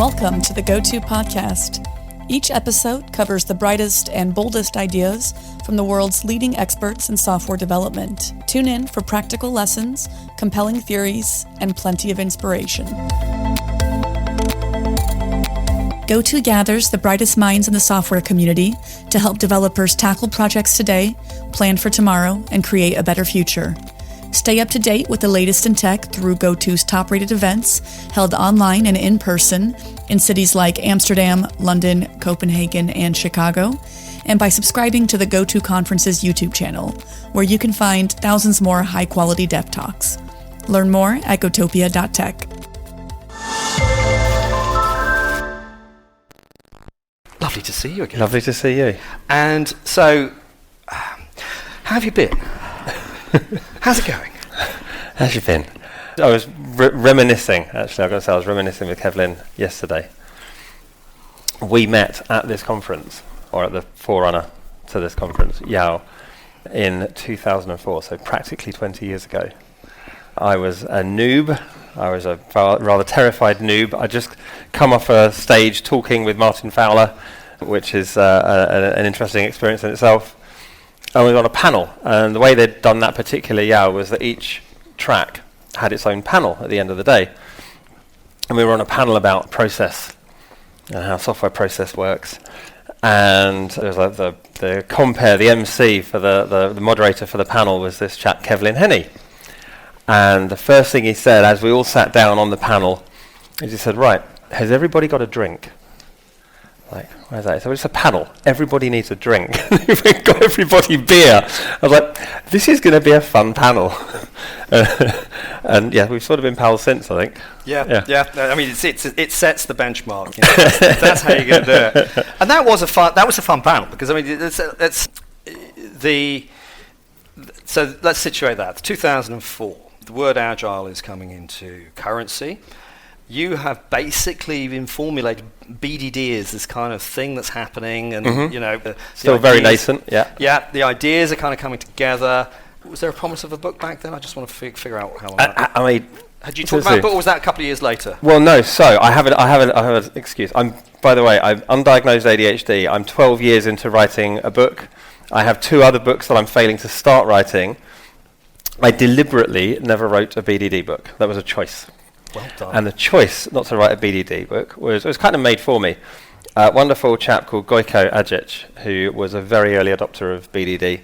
Welcome to the GOTO podcast. Each episode covers the brightest and boldest ideas from the world's leading experts in software development. Tune in for practical lessons, compelling theories, and plenty of inspiration. GOTO gathers the brightest minds in the software community to help developers tackle projects today, plan for tomorrow, and create a better future. Stay up to date with the latest in tech through GOTO's top-rated events held online and in person in cities like Amsterdam, London, Copenhagen, and Chicago, and by subscribing to the GOTO Conference's YouTube channel, where you can find thousands more high-quality dev talks. Learn more at gotopia.tech. Lovely to see you again. Lovely to see you. And so, how have you been? How's it going? How's you been? I was reminiscing, actually, I've got to say, I was reminiscing with Kevlin yesterday. We met at this conference, or at the forerunner to this conference, YAO, in 2004, so practically 20 years ago. I was a noob. I was a rather terrified noob. I'd just come off a stage talking with Martin Fowler, which is an interesting experience in itself. I was on a panel, and the way they'd done that particular YAO was that each track had its own panel at the end of the day. And we were on a panel about process and how software process works. And there was like the compere, the MC for the moderator for the panel was this chap, Kevlin Henney. And the first thing he said, as we all sat down on the panel, is he said, right, has everybody got a drink? Like, where's that? So it's a panel. Everybody needs a drink. We've got everybody beer. I was like, this is going to be a fun panel. And yeah, we've sort of been pals since, I think. Yeah. I mean, it sets the benchmark. You know, that's how you're going to do it. And that was a fun panel because I mean, so let's situate that. 2004. The word agile is coming into currency. You have basically been formulated BDD as this kind of thing that's happening, and you know, still very nascent. Yeah, the ideas are kind of coming together. Was there a promise of a book back then? I just want to figure out how long. I mean, had you talked about a book, or was that a couple of years later? Well, no. So I have an excuse. By the way, I'm undiagnosed ADHD. I'm 12 years into writing a book. I have 2 other books that I'm failing to start writing. I deliberately never wrote a BDD book. That was a choice. Well done. And the choice not to write a BDD book was kind of made for me. A wonderful chap called GOTO Copenhagen, who was a very early adopter of BDD.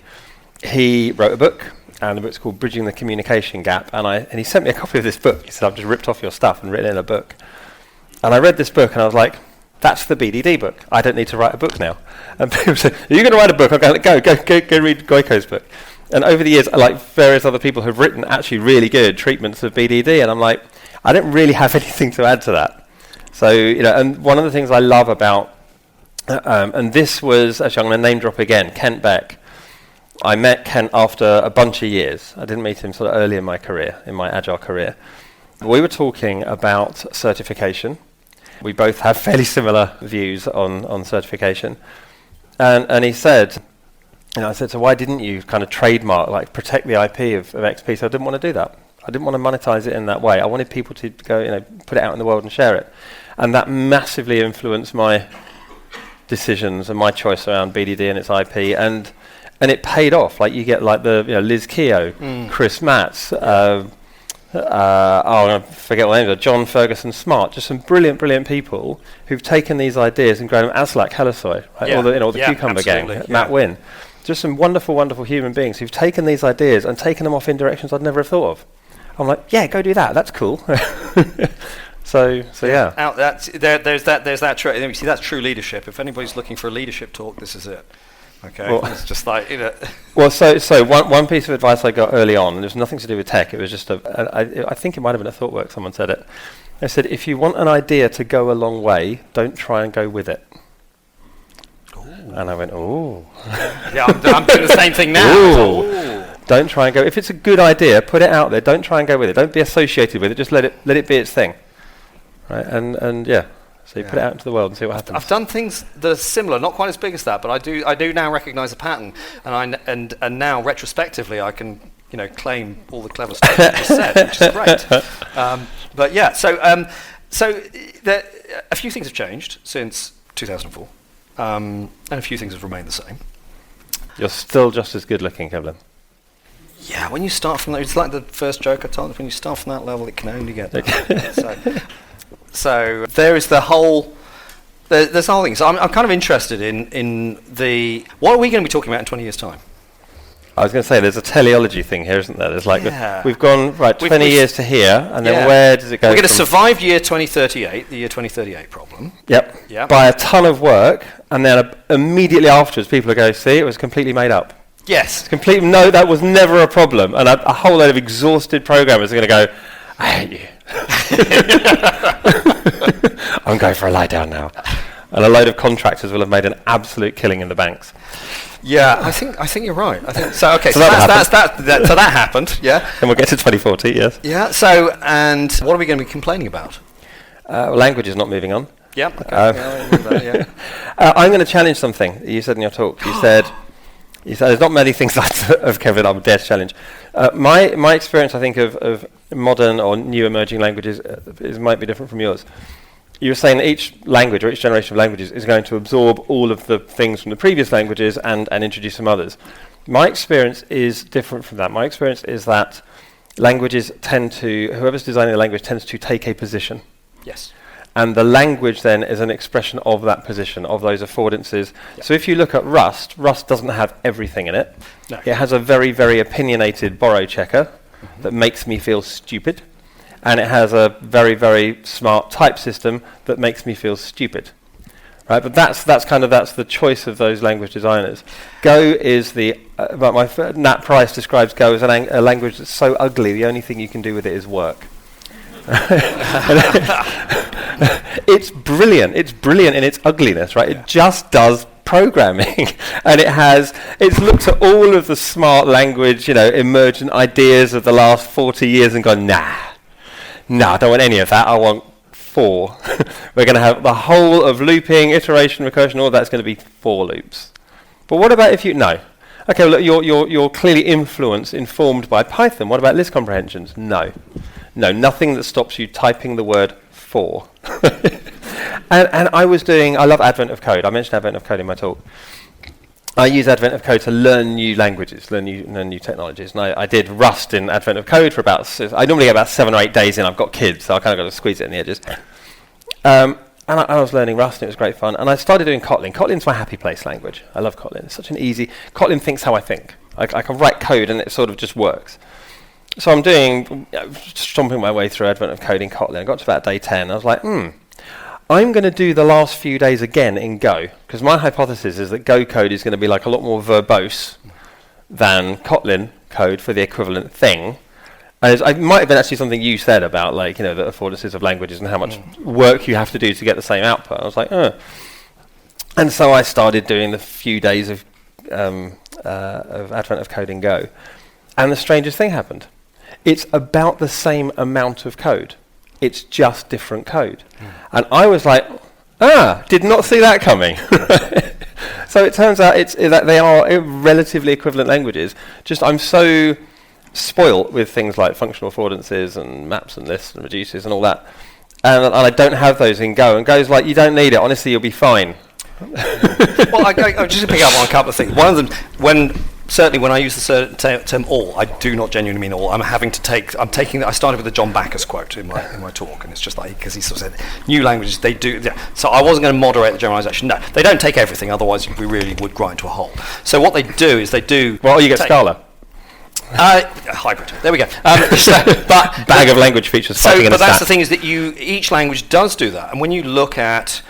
He wrote a book, and the book's called Bridging the Communication Gap. And he sent me a copy of this book. He said, I've just ripped off your stuff and written it in a book. And I read this book, and I was like, that's the BDD book. I don't need to write a book now. And people said, are you going to write a book? I'm going, go read GOTO's book. And over the years, like various other people have written actually really good treatments of BDD, and I'm like, I don't really have anything to add to that. So, you know, and one of the things I love about, and this was, actually I'm going to name drop again, Kent Beck. I met Kent after a bunch of years. I didn't meet him sort of early in my career, in my agile career. We were talking about certification. We both have fairly similar views on certification. And he said, you know, I said, so why didn't you kind of trademark, like protect the IP of XP? So I didn't want to do that. I didn't want to monetize it in that way. I wanted people to go, you know, put it out in the world and share it. And that massively influenced my decisions and my choice around BDD and its IP. And it paid off. Like you get like the, you know, Liz Keogh, Chris Matz, I forget what names are, John Ferguson Smart, just some brilliant people who've taken these ideas and grown them. Aslak Helisoy, right? All the Cucumber Gang, Matt Wynn. Just some wonderful human beings who've taken these ideas and taken them off in directions I'd never have thought of. I'm like, yeah, go do that. That's cool. so yeah. There's that. You see, that's true leadership. If anybody's looking for a leadership talk, this is it. Okay, well, it's just like, you know. Well, so one piece of advice I got early on, and it was nothing to do with tech. It was just I think it might have been a ThoughtWorks. Someone said it. They said, if you want an idea to go a long way, don't try and go with it. And I went, ooh. Yeah, I'm doing the same thing now. Ooh. Don't try and go. If it's a good idea, put it out there. Don't try and go with it. Don't be associated with it. Just let it be its thing. Right? And yeah. So you put it out into the world and see what happens. I've done things that are similar, not quite as big as that, but I do now recognise a pattern, and now retrospectively I can, you know, claim all the clever stuff you just said, which is great. But yeah, so a few things have changed since 2004, and a few things have remained the same. You're still just as good looking, Kevlin. Yeah, when you start from that, it's like the first joke I told. When you start from that level, it can only get better. So there is the whole. There's the whole thing. So I'm kind of interested in the. What are we going to be talking about in 20 years' time? I was going to say, there's a teleology thing here, isn't there? There's like we've gone 20 years to here, and then where does it go? We're going to survive year 2038, the year 2038 problem. Yep. By a ton of work, and then immediately afterwards, people are going, see, it was completely made up. Yes. No, that was never a problem. And a whole load of exhausted programmers are going to go, I hate you. I'm going for a lie down now. And a load of contractors will have made an absolute killing in the banks. Yeah, I think you're right. I think so. Okay, so that happened. Yeah, and we'll get to 2040. Yes. Yeah. So, and what are we going to be complaining about? Language is not moving on. Yeah. Okay. I'm going to challenge something you said in your talk. You said there's not many things of Kevin I would dare to challenge. My experience, I think, of modern or new emerging languages might be different from yours. You were saying that each language or each generation of languages is going to absorb all of the things from the previous languages and introduce some others. My experience is different from that. My experience is that languages whoever's designing the language tends to take a position. Yes. And the language then is an expression of that position, of those affordances. Yep. So if you look at Rust doesn't have everything in it. No. It has a very, very opinionated borrow checker that makes me feel stupid. And it has a very, very smart type system that makes me feel stupid, right? But that's the choice of those language designers. Go is Nat Price describes Go as a language that's so ugly. The only thing you can do with it is work. It's brilliant. It's brilliant in its ugliness, right? Yeah. It just does programming, and it's looked at all of the smart language, emergent ideas of the last 40 years and gone, No, I don't want any of that. I want 4. We're going to have the whole of looping, iteration, recursion, all that's going to be 4 loops. But what about if no? Okay, well, look, you're clearly informed by Python. What about list comprehensions? No, nothing that stops you typing the word 4. and I love Advent of Code. I mentioned Advent of Code in my talk. I use Advent of Code to learn new languages, learn new technologies. And I did Rust in Advent of Code for I normally get about 7 or 8 days in. I've got kids, so I kind of got to squeeze it in the edges. And I was learning Rust, and it was great fun. And I started doing Kotlin. Kotlin's my happy place language. I love Kotlin. It's such an easy... Kotlin thinks how I think. I can write code, and it sort of just works. So I'm stomping my way through Advent of Code in Kotlin. I got to about day 10. I was like, I'm going to do the last few days again in Go, because my hypothesis is that Go code is going to be like a lot more verbose than Kotlin code for the equivalent thing. And it might have been actually something you said about the affordances of languages and how much work you have to do to get the same output. I was like, And so I started doing the few days of Advent of Code in Go. And the strangest thing happened. It's about the same amount of code. It's just different code. And I was like, did not see that coming. So it turns out that they are relatively equivalent languages. Just I'm so spoilt with things like functional affordances and maps and lists and reduces and all that. And I don't have those in Go. And Go's like, you don't need it. Honestly, you'll be fine. Well, I just to pick up on a couple of things. One of them, certainly when I use the term all, I do not genuinely mean all. I started with the John Backus quote in my talk, and it's just like, because he sort of said, new languages, they do, so I wasn't going to moderate the generalization. No, they don't take everything, otherwise we really would grind to a halt. So what they do is Well, you get Scala. Hybrid. There we go. Bag of language features. But that's the thing, is that each language does do that, and when you look at,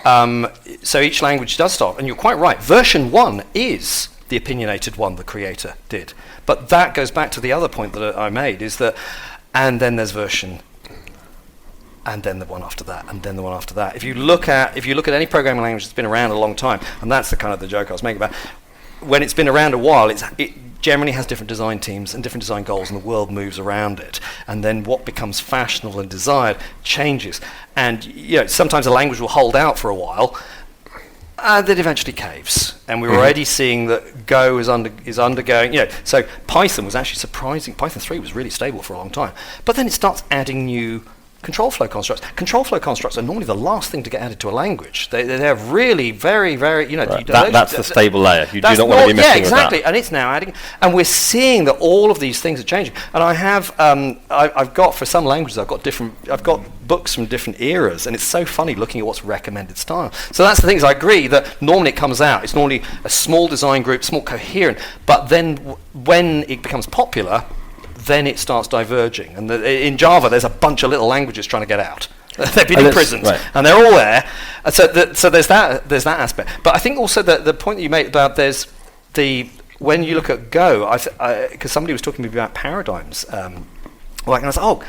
so each language does start, and you're quite right. Version 1 is the opinionated one the creator did, but that goes back to the other point that I made, is that, and then there's version, and then the one after that, and then the one after that. If you look at any programming language that's been around a long time, and that's the kind of the joke I was making about, when it's been around a while, it generally has different design teams and different design goals, and the world moves around it. And then what becomes fashionable and desired changes. And sometimes a language will hold out for a while, and then eventually caves. And we're already seeing that Go is undergoing. So Python was actually surprising. Python 3 was really stable for a long time, but then it starts adding new Control flow constructs. Control flow constructs are normally the last thing to get added to a language. They're really very, very, right. That's the stable layer. You do not want to be messing with that. Yeah, exactly. And it's now adding, and we're seeing that all of these things are changing. And I have, I've got, for some languages, I've got books from different eras, and it's so funny looking at what's recommended style. So that's the things I agree that normally it comes out. It's normally a small design group, small coherent, but then when it becomes popular, then it starts diverging. And in Java, there's a bunch of little languages trying to get out. They've been imprisoned, right. And they're all there. And so there's that aspect. But I think also the point that you made about when you look at Go, because somebody was talking to me about paradigms, and I was like,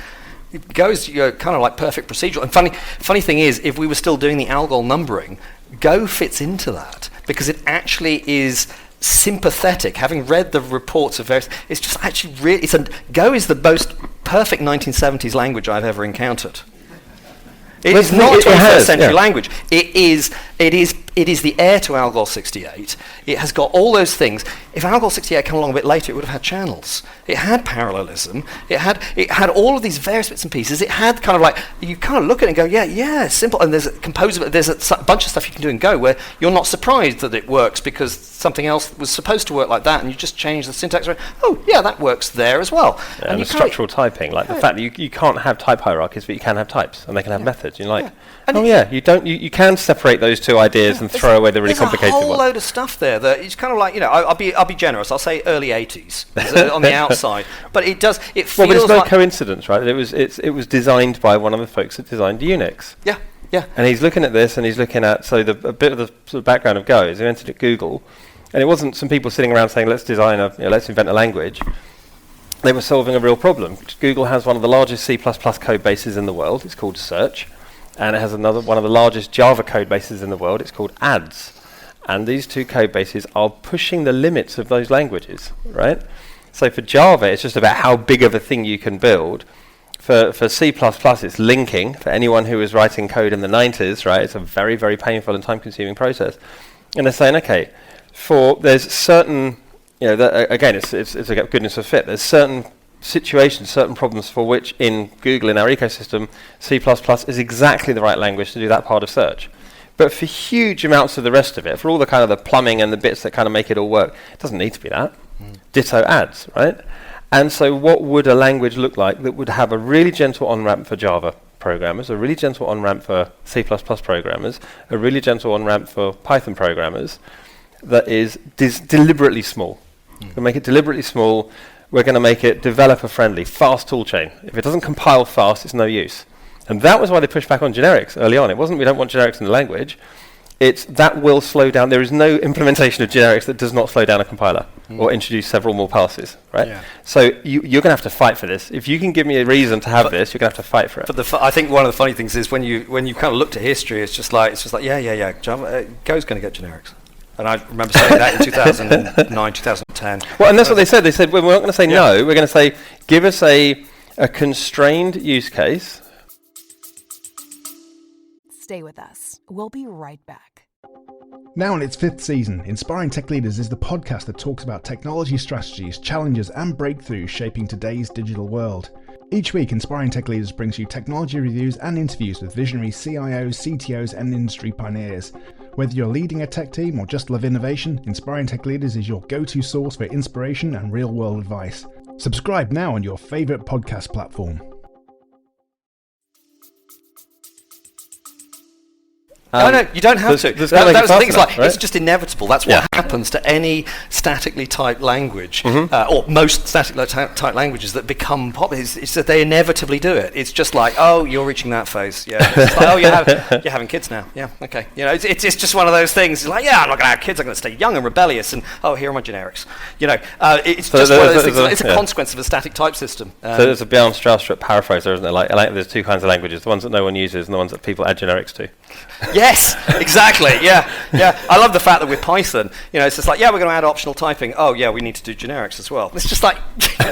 Go is kind of like perfect procedural. And funny thing is, if we were still doing the algol numbering, Go fits into that because it actually is sympathetic. Having read the reports of various, it's just actually really. Go is the most perfect 1970s language I've ever encountered. It is not a 21st century language. It is the heir to Algol 68. It has got all those things. If Algol 68 had come along a bit later, it would have had channels. It had parallelism. It had all of these various bits and pieces. It had kind of like, you kind of look at it and go, yeah, simple. And there's a bunch of stuff you can do in Go where you're not surprised that it works because something else was supposed to work like that, and you just change the syntax. Oh, yeah, that works there as well. Yeah, and the structural typing, like the fact that you can't have type hierarchies, but you can have types, and they can have methods. You're like, you can separate those two ideas and throw away the really complicated one. There's a whole load of stuff there that it's kind of like, I'll be generous. I'll say early 80s on the outside, but it does. It feels but it's no coincidence, right? It was designed by one of the folks that designed Unix. Yeah. Yeah. And he's looking at this, and he's looking at a bit of the sort of background of Go is he invented at Google, and it wasn't some people sitting around saying let's invent a language. They were solving a real problem. Google has one of the largest C++ code bases in the world. It's called Search. And it has one of the largest Java code bases in the world. It's called Ads. And these two code bases are pushing the limits of those languages, right? So for Java, it's just about how big of a thing you can build. For C++, it's linking. For anyone who was writing code in the 90s, right, it's a very, very painful and time-consuming process. And they're saying, okay, there's certain, again, it's a goodness of fit. There's certain situations, certain problems for which in Google, in our ecosystem, C++ is exactly the right language to do that part of search. But for huge amounts of the rest of it, for all the kind of the plumbing and the bits that kind of make it all work, it doesn't need to be that. Ditto Ads, right? And so what would a language look like that would have a really gentle on-ramp for Java programmers, a really gentle on-ramp for C++ programmers, a really gentle on-ramp for Python programmers that is deliberately small? We'll make it deliberately small. We're going to make it developer-friendly, fast toolchain. If it doesn't compile fast, it's no use. And that was why they pushed back on generics early on. It wasn't we don't want generics in the language. It's that will slow down. There is no implementation of generics that does not slow down a compiler or introduce several more passes, right? Yeah. So you're going to have to fight for this. If you can give me a reason to have this, you're going to have to fight for it. But I think one of the funny things is when you kind of looked at history, it's just like Java, Go's going to get generics. And I remember saying that in 2009, 2010. Well, and that's what they said. They said, well, we're not going to say no. We're going to say, give us a constrained use case. Stay with us. We'll be right back. Now in its 5th season, Inspiring Tech Leaders is the podcast that talks about technology strategies, challenges, and breakthroughs shaping today's digital world. Each week, Inspiring Tech Leaders brings you technology reviews and interviews with visionary CIOs, CTOs, and industry pioneers. Whether you're leading a tech team or just love innovation, Inspiring Tech Leaders is your go-to source for inspiration and real-world advice. Subscribe now on your favorite podcast platform. No, you don't have to. That was the thing. It's just inevitable. That's what happens to any statically typed language, or most statically typed languages that become popular. It's that they inevitably do it. It's just like, oh, you're reaching that phase. Yeah. It's like, oh, you're having kids now. Yeah. Okay. It's just one of those things. It's like, yeah, I'm not going to have kids. I'm going to stay young and rebellious. And here are my generics. It's so just one of those things. It's a consequence of a static type system. So there's a Bjorn Strauss paraphrase there, isn't there? Like there's two kinds of languages: the ones that no one uses and the ones that people add generics to. Yes, exactly. Yeah. I love the fact that with Python, it's just like, we're going to add optional typing. Oh, yeah, we need to do generics as well. It's just like,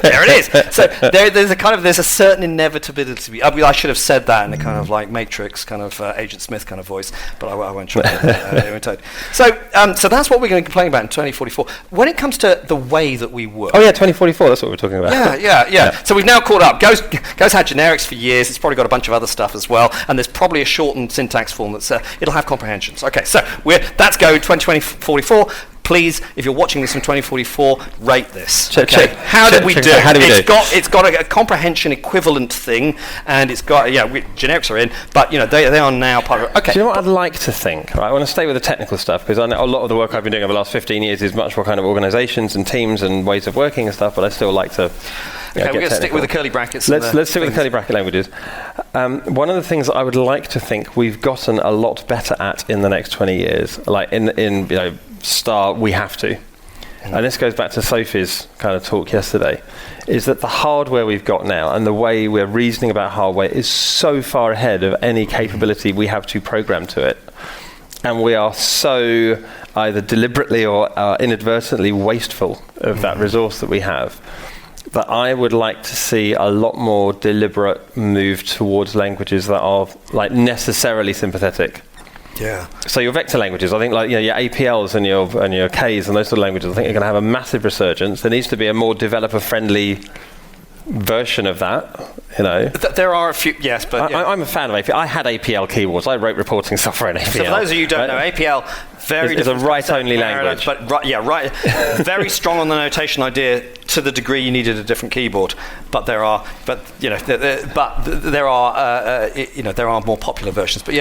there it is. So there's a certain inevitability. I should have said that in a kind of like Matrix kind of Agent Smith kind of voice, but I won't try to imitate. So that's what we're going to complain about in 2044. When it comes to the way that we work. Oh yeah, 2044. That's what we're talking about. Yeah. So we've now caught up. Go's had generics for years. It's probably got a bunch of other stuff as well, and there's probably a shortened syntax form that's it'll have comprehensions. Okay, so that's Go 2044. Please, if you're watching this in 2044, rate this. How did we do? It's got a comprehension equivalent thing, and it's got generics are in, but they are now part of it. Okay. Do you know what I'd like to think? Right, I want to stay with the technical stuff because I know a lot of the work I've been doing over the last 15 years is much more kind of organisations and teams and ways of working and stuff. But I still like to. Okay, we're going to stick with the curly brackets. Let's stick with the curly bracket languages. One of the things that I would like to think we've gotten a lot better at in the next 20 years, like in Star, we have to. And this goes back to Sophie's kind of talk yesterday, is that the hardware we've got now and the way we're reasoning about hardware is so far ahead of any capability we have to program to it. And we are so either deliberately or inadvertently wasteful of that resource that we have, that I would like to see a lot more deliberate move towards languages that are like necessarily sympathetic. Yeah. So your vector languages, I think, like your APLs and your Ks and those sort of languages, I think are going to have a massive resurgence. There needs to be a more developer-friendly version of that. There are a few, yes, but I'm a fan of APL. I had APL keywords. I wrote reporting software in APL. So for those of you who don't know, APL is a write-only language, but very strong on the notation idea to the degree you needed a different keyboard. But there are more popular versions. But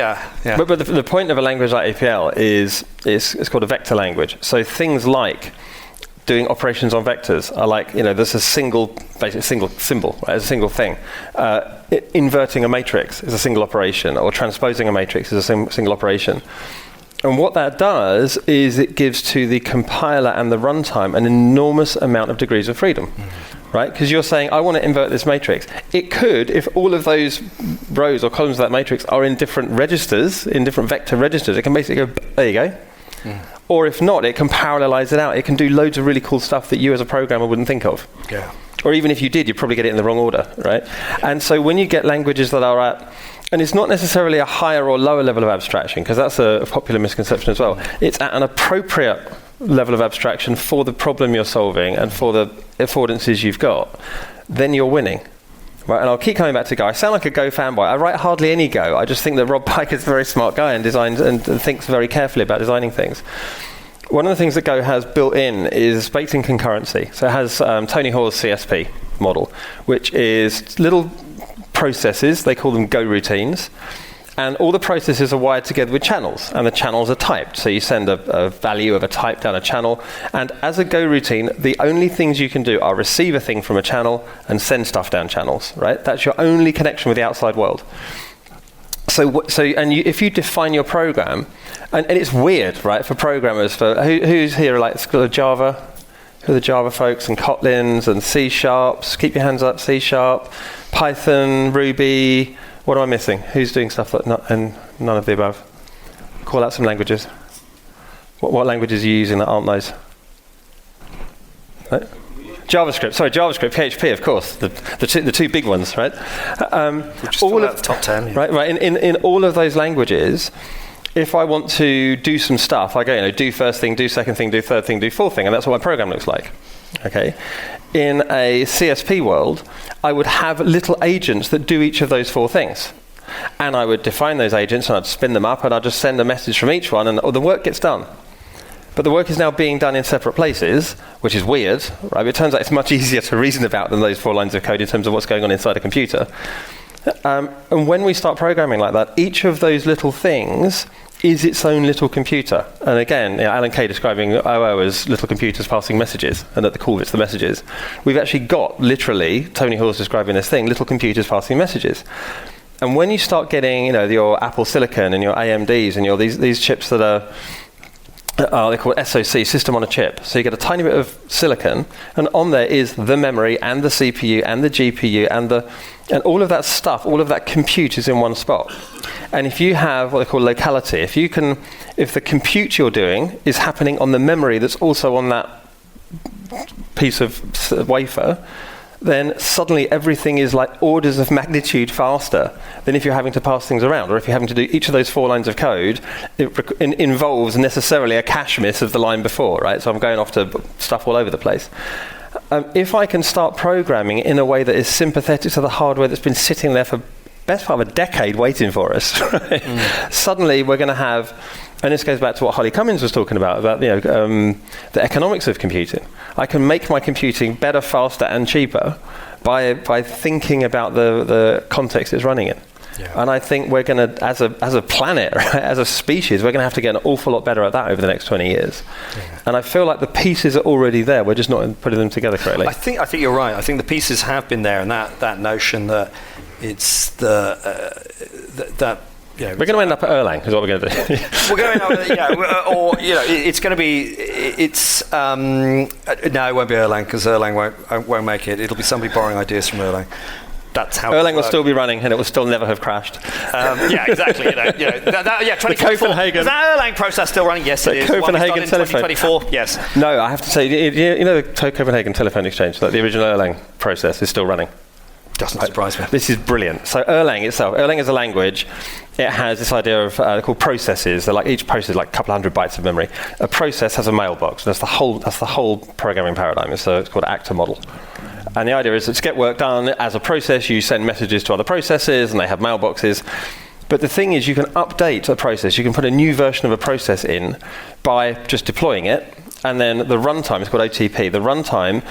But the point of a language like APL is it's called a vector language. So things like doing operations on vectors are like, there's a single symbol, right? It's a single thing. Inverting a matrix is a single operation, or transposing a matrix is a single operation. And what that does is it gives to the compiler and the runtime an enormous amount of degrees of freedom, right? Because you're saying, I want to invert this matrix. It could, if all of those rows or columns of that matrix are in different registers, in different vector registers, it can basically go, there you go. Or if not, it can parallelize it out. It can do loads of really cool stuff that you as a programmer wouldn't think of. Yeah. Or even if you did, you'd probably get it in the wrong order, right? And so when you get languages that are at, and it's not necessarily a higher or lower level of abstraction, because that's a popular misconception as well. It's at an appropriate level of abstraction for the problem you're solving and for the affordances you've got, then you're winning. Right, and I'll keep coming back to Go. I sound like a Go fanboy. I write hardly any Go. I just think that Rob Pike is a very smart guy and designs and thinks very carefully about designing things. One of the things that Go has built in is baked-in concurrency. So it has Tony Hoare's CSP model, which is little processes. They call them Go routines. And all the processes are wired together with channels, and the channels are typed. So you send a value of a type down a channel, and as a Go routine, the only things you can do are receive a thing from a channel and send stuff down channels, right? That's your only connection with the outside world. If you define your program, and it's weird, right, for programmers, for who's here like Java? Who are the Java folks, and Kotlins and C Sharps? Keep your hands up, C Sharp, Python, Ruby. What am I missing? Who's doing stuff and none of the above? Call out some languages. What languages are you using that aren't those? Right? JavaScript, PHP, of course, the two big ones, right? All of the top 10. Yeah. Right. In all of those languages, if I want to do some stuff, I go, do first thing, do second thing, do third thing, do fourth thing, and that's what my program looks like. Okay. In a CSP world, I would have little agents that do each of those four things. And I would define those agents, and I'd spin them up, and I'd just send a message from each one, and the work gets done. But the work is now being done in separate places, which is weird, right? It turns out it's much easier to reason about than those 4 lines of code in terms of what's going on inside a computer. And when we start programming like that, each of those little things is its own little computer. And again, Alan Kay describing OO as little computers passing messages, and at the core of it's the messages. We've actually got, literally, Tony Hoare's describing this thing, little computers passing messages. And when you start getting, your Apple Silicon and your AMDs and your these chips that are they're called SoC, system on a chip. So you get a tiny bit of silicon, and on there is the memory and the CPU and the GPU and all of that stuff, all of that compute is in one spot. And if you have what they call locality, if the compute you're doing is happening on the memory that's also on that piece of wafer, then suddenly everything is like orders of magnitude faster than if you're having to pass things around, or if you're having to do each of those 4 lines of code, it involves necessarily a cache miss of the line before, right? So I'm going off to stuff all over the place. If I can start programming in a way that is sympathetic to the hardware that's been sitting there for best part of a decade waiting for us, right? Suddenly we're going to have, and this goes back to what Holly Cummins was talking about the economics of computing. I can make my computing better, faster, and cheaper by thinking about the context it's running in. Yeah. And I think we're going to, as a planet, right, as a species, we're going to have to get an awful lot better at that over the next 20 years. Yeah. And I feel like the pieces are already there. We're just not putting them together correctly. I think you're right. I think the pieces have been there, and that notion that it's that. Yeah, we're going to end up at Erlang, is what we're going to do. We're going to, or it's going to be. No, it won't be Erlang, because Erlang won't make it. It'll be somebody borrowing ideas from Erlang. That's how Erlang will still be running, and it will still never have crashed. Yeah, exactly. 2024. The Copenhagen. Is that Erlang process still running? Yes, it is. Copenhagen telephone. 2024. Yes. No, I have to say, the Copenhagen telephone exchange, like the original Erlang process, is still running. Doesn't surprise me. This is brilliant. So Erlang itself, Erlang is a language. It has this idea of they're called processes. They're like, each process is like a couple hundred bytes of memory. A process has a mailbox. That's the whole programming paradigm. So it's called actor model. And the idea is that to get work done as a process, you send messages to other processes, and they have mailboxes. But the thing is, you can update a process. You can put a new version of a process in by just deploying it, and then the runtime, it's called OTP. The runtime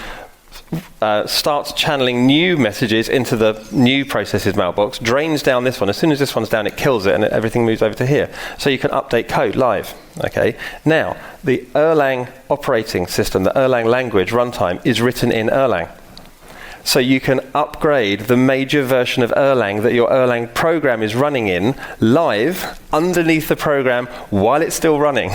starts channeling new messages into the new process's mailbox, drains down this one. As soon as this one's down, it kills it, and everything moves over to here. So you can update code live. Okay. Now, the Erlang operating system, the Erlang language runtime, is written in Erlang. So you can upgrade the major version of Erlang that your Erlang program is running in live underneath the program while it's still running.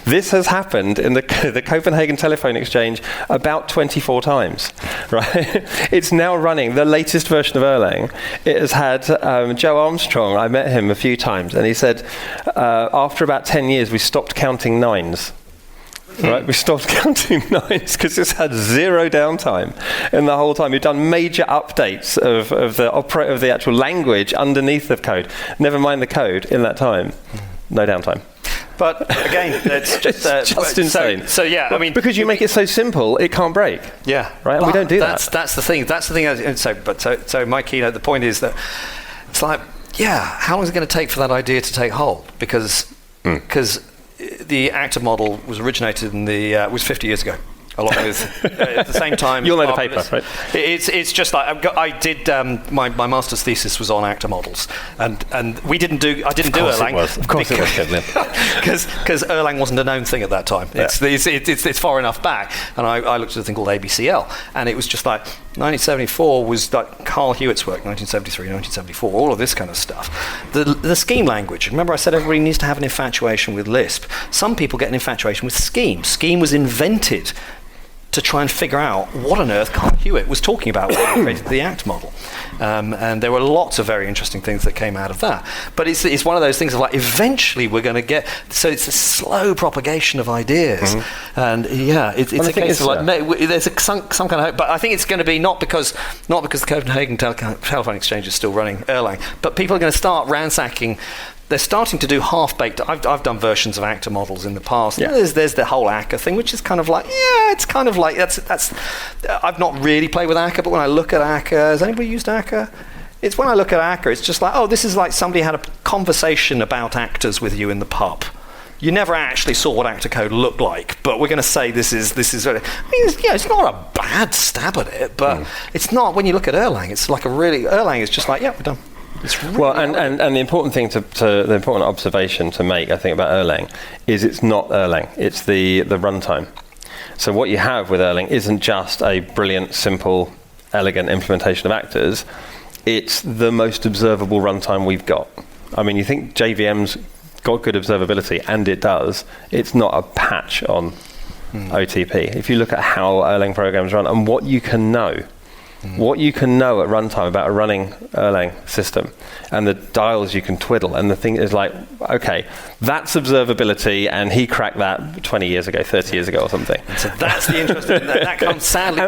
This has happened in the Copenhagen telephone exchange about 24 times. Right? It's now running the latest version of Erlang. It has had Joe Armstrong. I met him a few times, and he said after about 10 years we stopped counting nines. Right, we stopped counting nines because it's had zero downtime in the whole time. We've done major updates of the actual language underneath the code. Never mind the code in that time. No downtime. But again, it's just insane. So yeah, I mean, because you make it so simple, it can't break. Yeah, right. And we don't do that. That's the thing. That's the thing. So my keynote. The point is that it's like, how long is it going to take for that idea to take hold? Because the actor model was originated was 50 years ago, along with at the same time. You'll know the paper, right? It's just like I did. My master's thesis was on actor models, and I didn't do Erlang. Of course it was, Kevlin. Because Erlang wasn't a known thing at that time. Yeah. It's far enough back, and I looked at a thing called ABCL, and it was just like 1974 was like Carl Hewitt's work, 1973, 1974, all of this kind of stuff. The scheme language. Remember I said everybody needs to have an infatuation with Lisp. Some people get an infatuation with Scheme. Scheme was invented to try and figure out what on earth Carl Hewitt was talking about when he created the ACT model. And there were lots of very interesting things that came out of that. But it's one of those things of like, eventually we're going to get, so it's a slow propagation of ideas. Mm-hmm. And it's a case of like, there's some kind of hope, but I think it's going to be not because the Copenhagen telephone exchange is still running Erlang, but people are going to start ransacking. They're starting to do half-baked. I've done versions of actor models in the past. Yeah. There's the whole Akka thing, which is kind of like, it's kind of like that's. I've not really played with Akka, but when I look at Akka, has anybody used Akka? It's when I look at Akka, it's just like, this is like somebody had a conversation about actors with you in the pub. You never actually saw what actor code looked like, but we're going to say this is. I mean, it's not a bad stab at it, but it's not. When you look at Erlang, it's like Erlang is just like, we're done. Really well, and the important thing the important observation to make, I think, about Erlang is it's not Erlang, it's the runtime. So what you have with Erlang isn't just a brilliant, simple, elegant implementation of actors, it's the most observable runtime we've got. I mean, you think JVM's got good observability, and it does, it's not a patch on OTP. If you look at how Erlang programs run and what you can know, what you can know at runtime about a running Erlang system, and the dials you can twiddle, and the thing is like, okay, that's observability, and he cracked that 20 years ago, 30 years ago or something. So that's the interesting, that comes sadly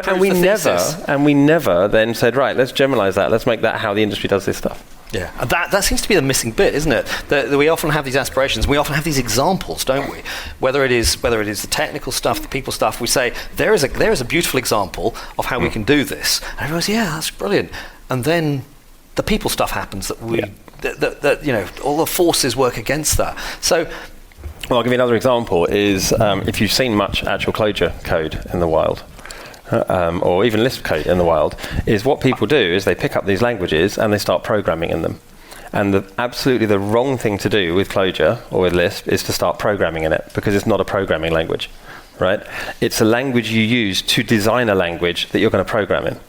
and we never then said, right, let's generalize that, let's make that how the industry does this stuff. Yeah, and that seems to be the missing bit, isn't it? That we often have these aspirations, we often have these examples, don't we? Whether it is the technical stuff, the people stuff, we say there is a beautiful example of how we can do this, and everyone's that's brilliant. And then the people stuff happens that that all the forces work against that. So, well, I'll give you another example. Is if you've seen much actual Clojure code in the wild. Or even Lisp code in the wild, is what people do is they pick up these languages and they start programming in them. And absolutely the wrong thing to do with Clojure or with Lisp is to start programming in it, because it's not a programming language, right? It's a language you use to design a language that you're going to program in.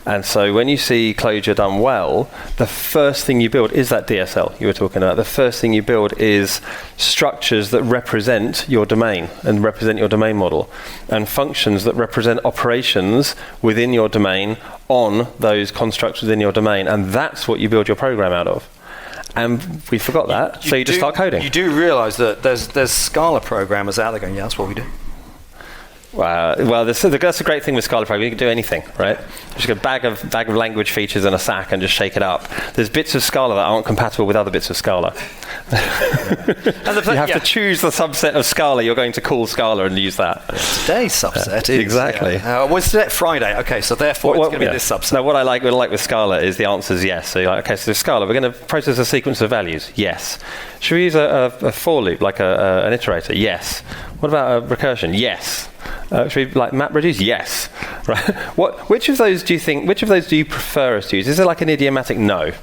And so when you see Clojure done well, the first thing you build is that DSL you were talking about. The first thing you build is structures that represent your domain and represent your domain model, and functions that represent operations within your domain on those constructs within your domain. And that's what you build your program out of. And we forgot that, so you just start coding. You do realise that there's Scala programmers out there going, that's what we do. Well, that's a great thing with Scala programming. You can do anything, right? Just a bag of language features in a sack and just shake it up. There's bits of Scala that aren't compatible with other bits of Scala. You have to choose the subset of Scala you're going to call Scala and use that. Today's subset is... Exactly. What's today? Friday. Okay, so therefore it's going to be this subset. Now, what I like with Scala is the answer is yes. So you're like, okay, so Scala, we're going to process a sequence of values. Yes. Should we use a for loop, like an iterator? Yes. What about a recursion? Yes. Should we map reduce? Yes. Right. Which of those do you prefer us to use? Is there like an idiomatic no?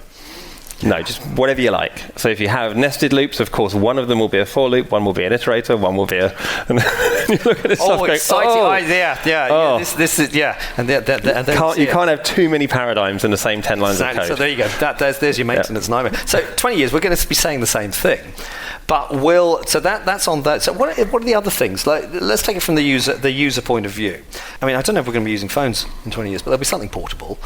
No, just whatever you like. So if you have nested loops, of course, one of them will be a for loop, one will be an iterator, one will be a... And you look at this stuff going, exciting. This is, And you can't have too many paradigms in the same 10 lines of code. So there you go. There's your maintenance nightmare. So 20 years, we're going to be saying the same thing. But that's on that. So what are the other things? Let's take it from the user point of view. I mean, I don't know if we're going to be using phones in 20 years, but there'll be something portable.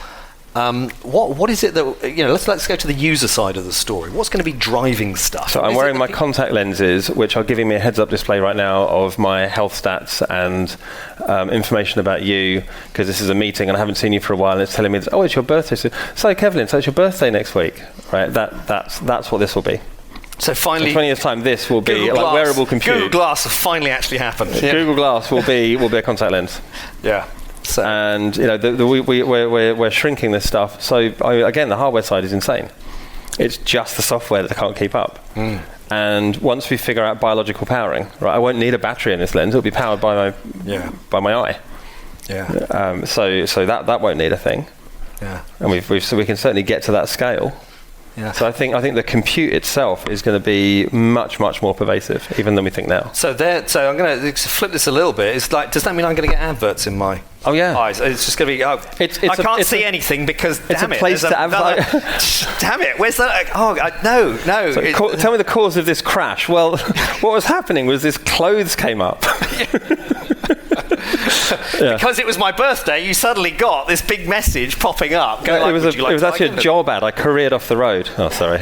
What is it that let's go to the user side of the story. What's going to be driving stuff? So I'm wearing my contact lenses, which are giving me a heads-up display right now of my health stats and information about you, because this is a meeting and I haven't seen you for a while, and it's telling me, it's your birthday. So Kevlin, so it's your birthday next week, right? That's what this will be. So finally, in 20 years' time, this will be like wearable compute. Google Glass will finally actually happen. Yeah. Google Glass will be a contact lens. Yeah. So. And we're shrinking this stuff. So again, the hardware side is insane. It's just the software that can't keep up. And once we figure out biological powering, right, I won't need a battery in this lens. It'll be powered by my eye. Yeah. So that won't need a thing. Yeah. And we can certainly get to that scale. Yeah. So I think the compute itself is going to be much, much more pervasive, even than we think now. So I'm going to flip this a little bit. It's like, does that mean I'm going to get adverts in my eyes? It's just going to be. I can't see anything because it's a place to advertise. Damn it! Where's that? No. So tell me the cause of this crash. Well, what was happening was this clothes came up. Because it was my birthday, you suddenly got this big message popping up. It was actually a job ad. I careered off the road. Oh, sorry.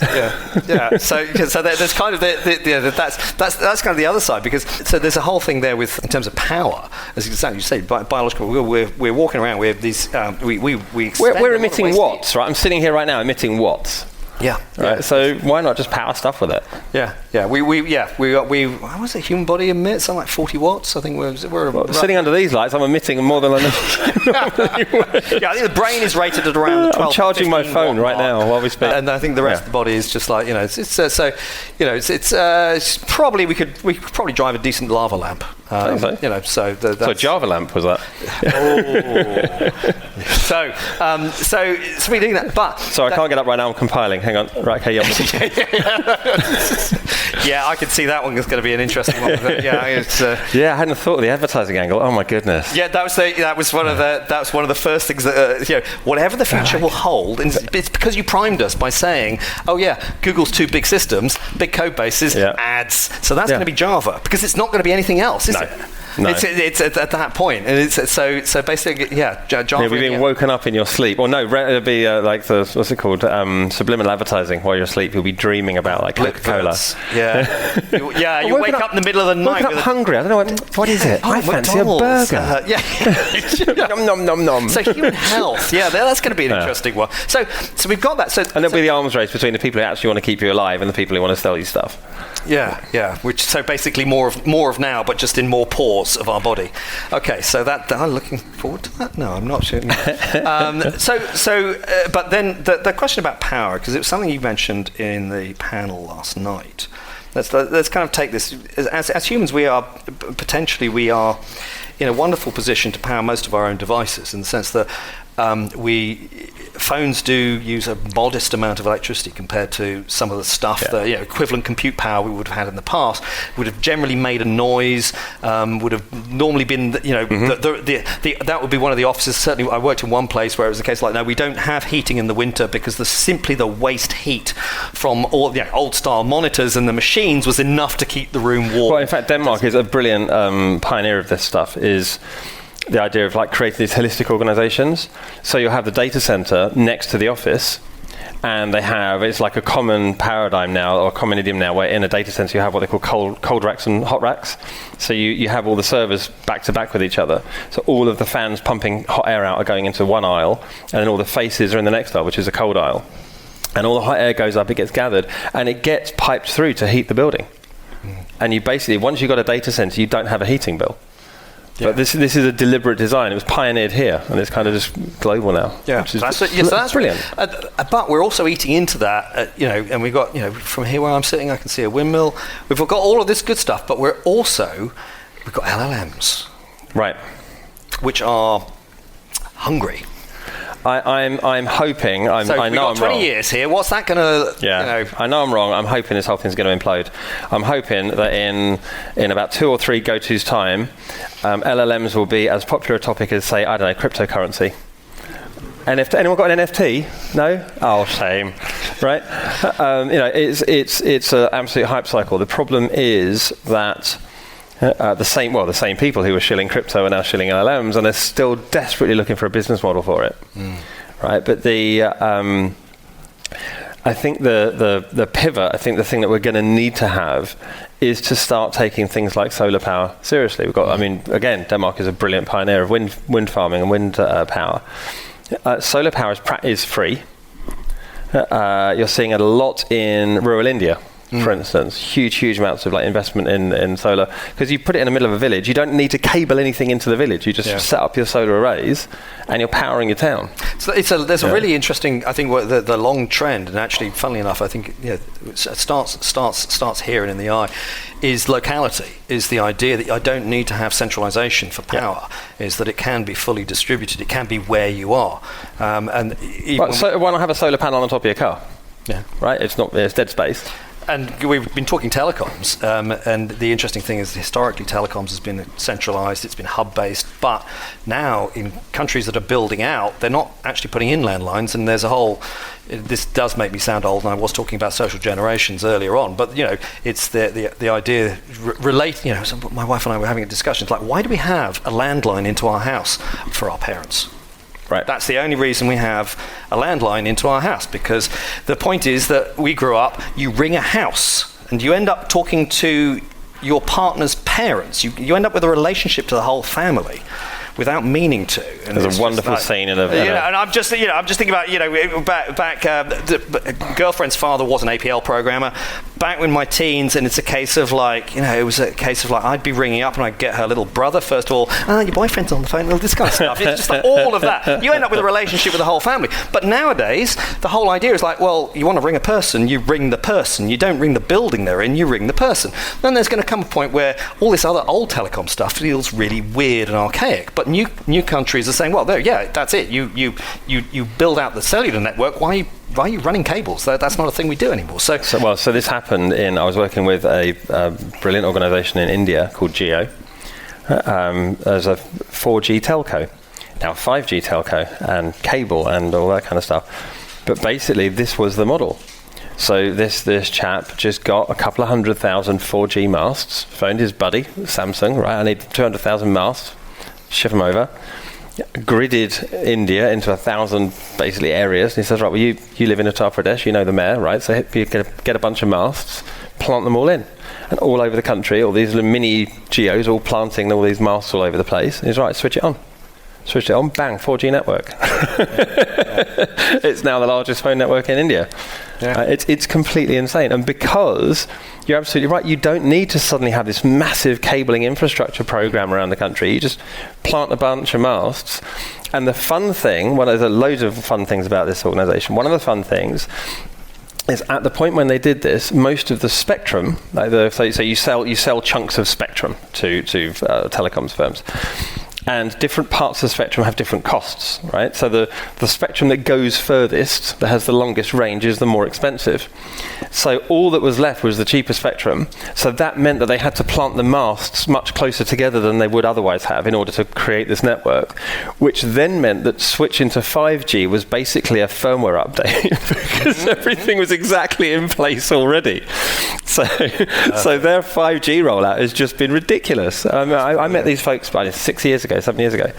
Yeah. So there's kind of that's kind of the other side, because so there's a whole thing there with in terms of power, as you say, biological. We're walking around with these. We're emitting watts, right? I'm sitting here right now emitting watts. Yeah. Right. So why not just power stuff with it? Yeah. We what was it? Human body emits something like 40 watts. I think we're sitting under these lights. I'm emitting more than I normally would. Yeah, I think the brain is rated at around the 12. I'm charging my phone right now while we speak, and I think the rest of the body is just like it's probably we could probably drive a decent lava lamp. So Java lamp was that? So we're doing that, but I can't get up right now. I'm compiling. Hang on. Right. Okay. Yeah, I could see that one is going to be an interesting one. Yeah, it's, yeah, I hadn't thought of the advertising angle. Oh my goodness. Yeah, that was one of the first things that whatever the future will hold, and it's because you primed us by saying, oh yeah, Google's 2 big systems, big code bases, ads. So that's going to be Java, because it's not going to be anything else, is it? No. It's at that point, and it's so basically, Java. You've been woken up in your sleep, or no, it'll be like the what's it called, subliminal advertising. While you're asleep, you'll be dreaming about like Coca-Cola. Yeah, you wake up in the middle of the night. Woken up hungry. I don't know what is it. I fancy McDonald's. a burger. Nom nom nom nom. So human health, that's going to be an interesting one. So we've got that. And there'll be the arms race between the people who actually want to keep you alive and the people who want to sell you stuff. Yeah. Which so basically more of now, but just in more pores of our body. Okay, so that I'm looking forward to that. No, I'm not sure. But then the question about power, because it was something you mentioned in the panel last night. Let's kind of take this as humans. We are in a wonderful position to power most of our own devices, in the sense that phones do use a modest amount of electricity compared to some of the stuff that equivalent compute power we would have had in the past would have generally made a noise, would have normally been that would be one of the offices. Certainly I worked in one place where it was a case like, no, we don't have heating in the winter because simply the waste heat from all the old style monitors and the machines was enough to keep the room warm. Well, in fact, Denmark is a brilliant pioneer of this stuff. Is the idea of like creating these holistic organizations. So you'll have the data center next to the office, and it's like a common paradigm now, or a common idiom now, where in a data center you have what they call cold racks and hot racks. So you have all the servers back to back with each other. So all of the fans pumping hot air out are going into one aisle, and then all the faces are in the next aisle, which is a cold aisle. And all the hot air goes up, it gets gathered, and it gets piped through to heat the building. And you basically, once you've got a data center, you don't have a heating bill. Yeah. But this is a deliberate design. It was pioneered here, and it's kind of just global now. Yeah, which is that's brilliant. But we're also eating into that, and we've got, from here where I'm sitting, I can see a windmill. We've got all of this good stuff, but we've got LLMs, right, which are hungry. I'm hoping. I know I'm wrong. 20 years here. What's that going to? Yeah, I know I'm wrong. I'm hoping this whole thing's going to implode. I'm hoping that in about 2 or 3 go-tos time, LLMs will be as popular a topic as, say, I don't know, cryptocurrency. Anyone got an NFT? No? Oh, shame. Right? It's an absolute hype cycle. The problem is that the same people who were shilling crypto are now shilling LLMs, and they're still desperately looking for a business model for it, right? But I think the pivot, I think the thing that we're going to need to have is to start taking things like solar power seriously. Again, Denmark is a brilliant pioneer of wind farming and wind power. Solar power is free. You're seeing it a lot in rural India. For instance, huge amounts of investment in solar, because you put it in the middle of a village. You don't need to cable anything into the village. You just set up your solar arrays, and you're powering your town. So there's a really interesting, I think, the long trend, and actually, funnily enough, I think it starts here and in the eye, is locality. Is the idea that I don't need to have centralization for power. Is that it can be fully distributed. It can be where you are, why not have a solar panel on top of your car? Yeah, right. It's dead space. And we've been talking telecoms, and the interesting thing is historically telecoms has been centralized, it's been hub-based, but now in countries that are building out, they're not actually putting in landlines, and there's a whole, this does make me sound old, and I was talking about social generations earlier on, but it's the idea, my wife and I were having a discussion, it's like, why do we have a landline into our house for our parents? Right. That's the only reason we have a landline into our house, because the point is that we grew up, you ring a house and you end up talking to your partner's parents. You end up with a relationship to the whole family without meaning to. And there's a wonderful scene in a... and I'm just thinking about, back girlfriend's father was an APL programmer. Back in my teens, and it's a case of I'd be ringing up and I'd get her little brother, first of all, your boyfriend's on the phone, all this kind of stuff. It's just like all of that. You end up with a relationship with the whole family. But nowadays, the whole idea is like, well, you want to ring a person, you ring the person. You don't ring the building they're in, you ring the person. Then there's going to come a point where all this other old telecom stuff feels really weird and archaic. But new countries are saying, well, that's it. You build out the cellular network. Why are you why are you running cables? That's not a thing we do anymore. So this happened I was working with a brilliant organization in India called GEO as a 4G telco, now 5G telco and cable and all that kind of stuff. But basically this was the model. So this chap just got a couple of 100,000 4G masts, phoned his buddy, Samsung, right, I need 200,000 masts, ship them over, gridded India into 1,000 basically areas. And he says, right, well, you live in Uttar Pradesh, you know the mayor, right, so you get a bunch of masts, plant them all in. And all over the country, all these little mini geos all planting all these masts all over the place. And he's right, switch it on. Switched it on, bang, 4G network. It's now the largest phone network in India. Yeah. It's completely insane. And because you're absolutely right, you don't need to suddenly have this massive cabling infrastructure program around the country. You just plant a bunch of masts. And the fun thing, there's loads of fun things about this organization. One of the fun things is at the point when they did this, most of the spectrum, so you sell chunks of spectrum to telecoms firms. And different parts of the spectrum have different costs, right? So the spectrum that goes furthest, that has the longest range, is the more expensive. So all that was left was the cheaper spectrum. So that meant that they had to plant the masts much closer together than they would otherwise have in order to create this network, which then meant that switching to 5G was basically a firmware update because everything was exactly in place already. So their 5G rollout has just been ridiculous. I met these folks 7 years ago,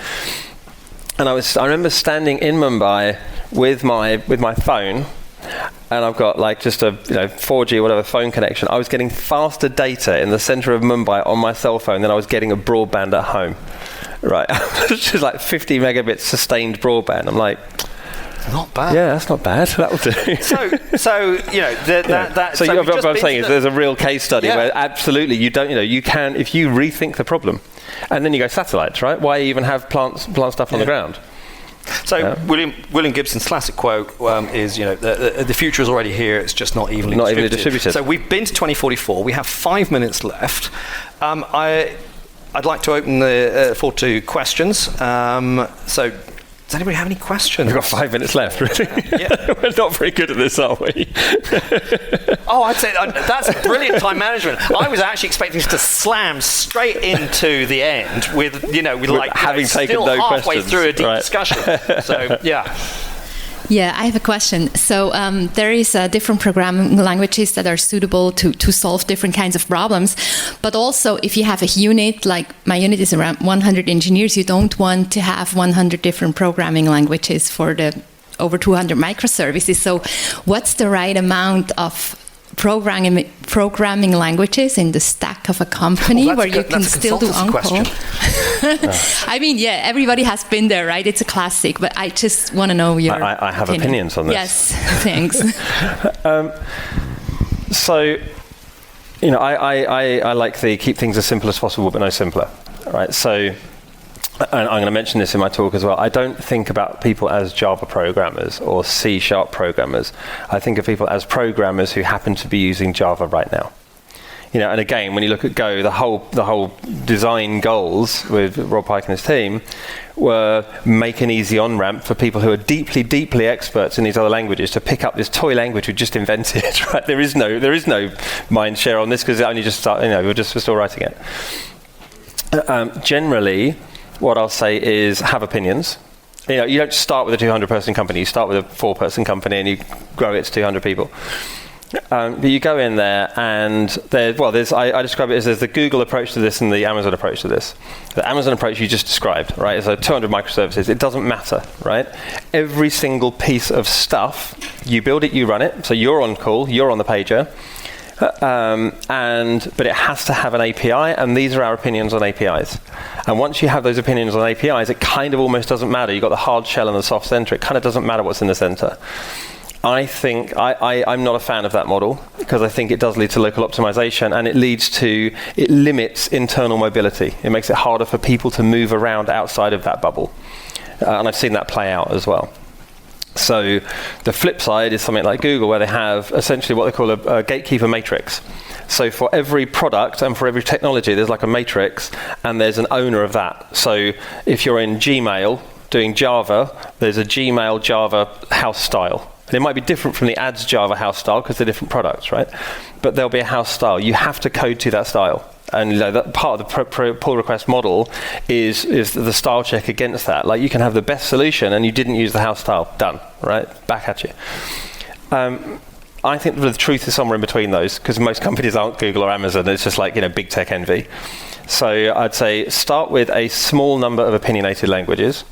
and I remember standing in Mumbai with my phone, and I've got like just a 4G whatever phone connection. I was getting faster data in the center of Mumbai on my cell phone than I was getting a broadband at home. Right, it's just like 50 megabits sustained broadband. I'm like, not bad. Yeah, that's not bad. That will do. So what I'm saying is there's a real case study where absolutely you don't, you can, if you rethink the problem, and then you go satellites, right? Why even have plant stuff on the ground? So William Gibson's classic quote is, the future is already here. It's just not evenly distributed. So we've been to 2044. We have 5 minutes left. I'd like to open the floor to questions. So. Does anybody have any questions? We've got 5 minutes left, really. Yeah. We're not very good at this, are we? I'd say that's brilliant time management. I was actually expecting us to slam straight into the end with having taken still no halfway questions. through a deep discussion. So, yeah. Yeah, I have a question. So there is different programming languages that are suitable to solve different kinds of problems. But also, if you have a unit, like my unit is around 100 engineers, you don't want to have 100 different programming languages for the over 200 microservices. So what's the right amount of programming languages in the stack of a company where you can still do on-call? I mean, everybody has been there, right? It's a classic, but I just want to know your I have opinions on this. Yes, thanks. I like the keep things as simple as possible, but no simpler, right? So, and I'm going to mention this in my talk as well, I don't think about people as Java programmers or C# programmers. I think of people as programmers who happen to be using Java right now. And again, when you look at Go, the whole design goals with Rob Pike and his team were make an easy on-ramp for people who are deeply, deeply experts in these other languages to pick up this toy language we just invented. Right? There is no mind share on this because it only just started. We're still writing it. Generally, what I'll say is have opinions. You don't start with a 200-person company. You start with a 4-person company and you grow it to 200 people. But you go in there and I describe it as there's the Google approach to this and the Amazon approach to this. The Amazon approach you just described, right, is 200 microservices. It doesn't matter, right? Every single piece of stuff, you build it, you run it. So you're on call, you're on the pager. But it has to have an API, and these are our opinions on APIs. And once you have those opinions on APIs, it kind of almost doesn't matter. You've got the hard shell and the soft center. It kind of doesn't matter what's in the center. I think I'm not a fan of that model because I think it does lead to local optimization, and it limits internal mobility. It makes it harder for people to move around outside of that bubble. And I've seen that play out as well. So the flip side is something like Google, where they have essentially what they call a gatekeeper matrix. So for every product and for every technology, there's like a matrix, and there's an owner of that. So if you're in Gmail doing Java, there's a Gmail Java house style. And it might be different from the ads Java house style because they're different products, right? But there'll be a house style. You have to code to that style. And that part of the pull request model is the style check against that. Like, you can have the best solution and you didn't use the house style. Done, right? Back at you. I think the truth is somewhere in between those, because most companies aren't Google or Amazon. It's just like, big tech envy. So I'd say start with a small number of opinionated languages.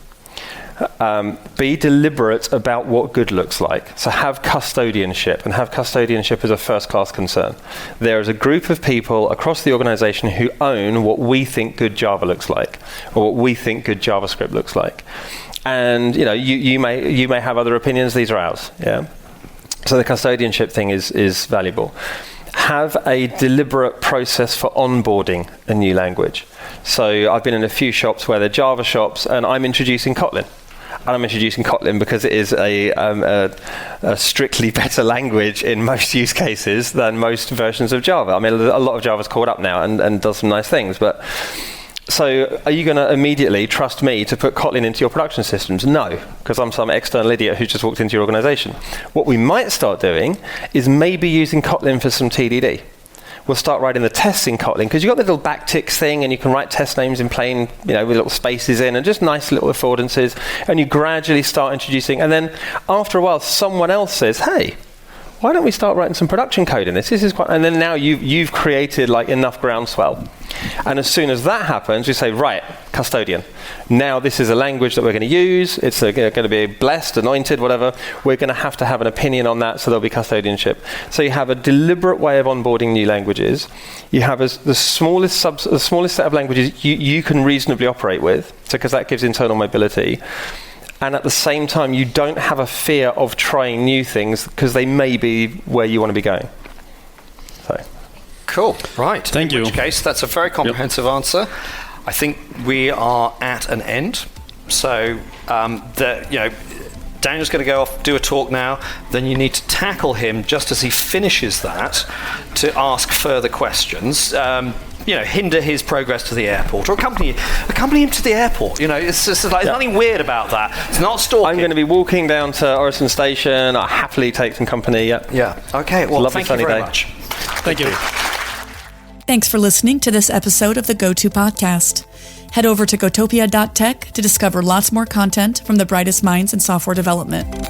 Be deliberate about what good looks like. So have custodianship, and have custodianship as a first-class concern. There is a group of people across the organization who own what we think good Java looks like, or what we think good JavaScript looks like. And you may have other opinions. These are ours. Yeah. So the custodianship thing is valuable. Have a deliberate process for onboarding a new language. So I've been in a few shops where they're Java shops, and I'm introducing Kotlin. And I'm introducing Kotlin because it is a strictly better language in most use cases than most versions of Java. I mean, a lot of Java's caught up now and does some nice things, but... So are you going to immediately trust me to put Kotlin into your production systems? No, because I'm some external idiot who just walked into your organization. What we might start doing is maybe using Kotlin for some TDD. We'll start writing the tests in Kotlin, because you've got the little backticks thing, and you can write test names in plain, with little spaces in, and just nice little affordances, and you gradually start introducing, and then after a while, someone else says, hey, why don't we start writing some production code in this? This is quite, and then now you've created like enough groundswell. And as soon as that happens, we say, right, custodian. Now this is a language that we're going to use. It's going to be blessed, anointed, whatever. We're going to have an opinion on that, so there'll be custodianship. So you have a deliberate way of onboarding new languages. You have the smallest set of languages you can reasonably operate with, because that gives internal mobility. And at the same time, you don't have a fear of trying new things, because they may be where you want to be going. So. Cool. Right. Thank you. In which case, that's a very comprehensive answer. I think we are at an end. So, Daniel's going to go off, do a talk now. Then you need to tackle him just as he finishes that to ask further questions. Hinder his progress to the airport, or accompany him to the airport. It's just like, there's nothing weird about that. It's not stalking. I'm going to be walking down to Orison Station. I'll happily take some company. Yeah. Okay. Well, thank you very much. Thank you. Thanks for listening to this episode of the GOTO podcast. Head over to gotopia.tech to discover lots more content from the brightest minds in software development.